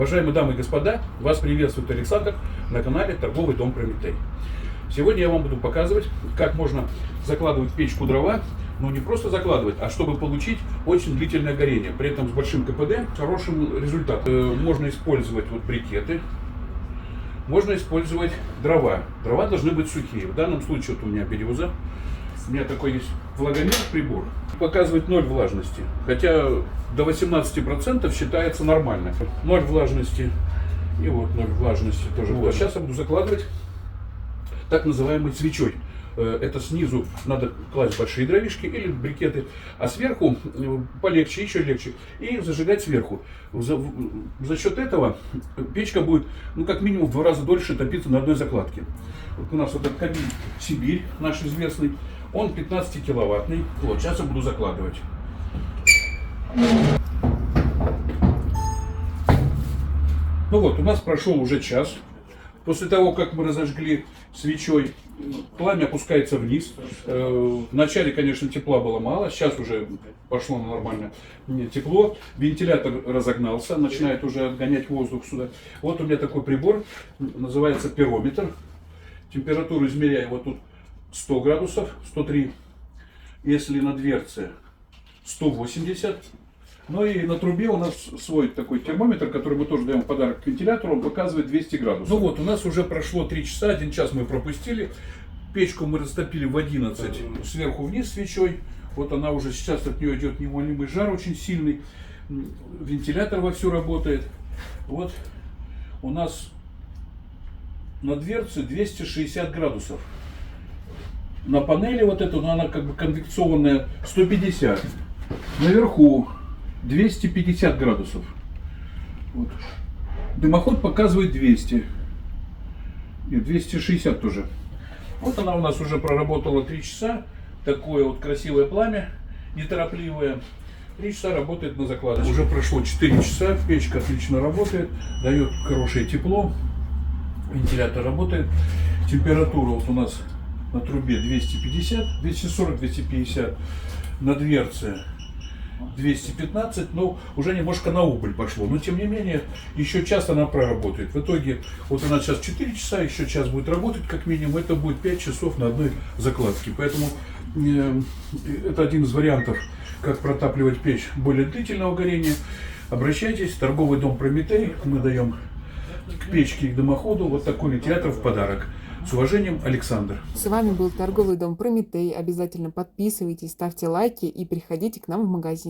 Уважаемые дамы и господа, вас приветствует Александр на канале Торговый дом Прометей. Сегодня я вам буду показывать, как можно закладывать в печку дрова, но не просто закладывать, а чтобы получить очень длительное горение, при этом с большим КПД, хорошим результатом. Можно использовать брикеты, можно использовать дрова. Дрова должны быть сухие. В данном случае у меня береза. У меня такой есть влагомер прибор. Показывает 0 влажности. Хотя до 18% считается нормально. 0 влажности. И 0 влажности тоже. Сейчас я буду закладывать так называемой свечой. Это снизу надо класть большие дровишки или брикеты, а сверху полегче, еще легче. И зажигать сверху. За счет этого печка будет, как минимум в 2 раза дольше топиться на одной закладке. У нас этот камин Сибирь, наш известный, он 15-киловаттный. Сейчас я буду закладывать. У нас прошел уже час. После того, как мы разожгли свечой, пламя опускается вниз. Вначале, конечно, тепла было мало, сейчас уже пошло нормально тепло. Вентилятор разогнался, начинает уже отгонять воздух сюда. Вот у меня такой прибор, называется пирометр. Температуру измеряю тут 100 градусов, 103. Если на дверце 180. И на трубе у нас свой такой термометр, который мы тоже даем в подарок к вентилятору, он показывает 200 градусов. У нас уже прошло 3 часа, 1 час мы пропустили. Печку мы растопили в 11, сверху вниз свечой. Она уже сейчас, от нее идет неумолимый жар очень сильный. Вентилятор вовсю работает. У нас на дверце 260 градусов. На панели она конвекционная, 150. Наверху 250 градусов. Дымоход показывает 200. И 260 тоже. Она у нас уже проработала 3 часа. Такое красивое пламя, неторопливое. 3 часа работает на закладке. Уже прошло 4 часа. Печка отлично работает. Дает хорошее тепло. Вентилятор работает. Температура у нас на трубе 250, 240, 250. На дверце 215, уже немножко на убыль пошло. Но тем не менее, еще час она проработает. В итоге, она сейчас 4 часа, еще час будет работать, как минимум. Это будет 5 часов на одной закладке. Поэтому это один из вариантов, как протапливать печь более длительного горения. Обращайтесь, торговый дом Прометей. Мы даем к печке и к дымоходу такой вентилятор в подарок. С уважением, Александр. С вами был торговый дом Прометей. Обязательно подписывайтесь, ставьте лайки и приходите к нам в магазин.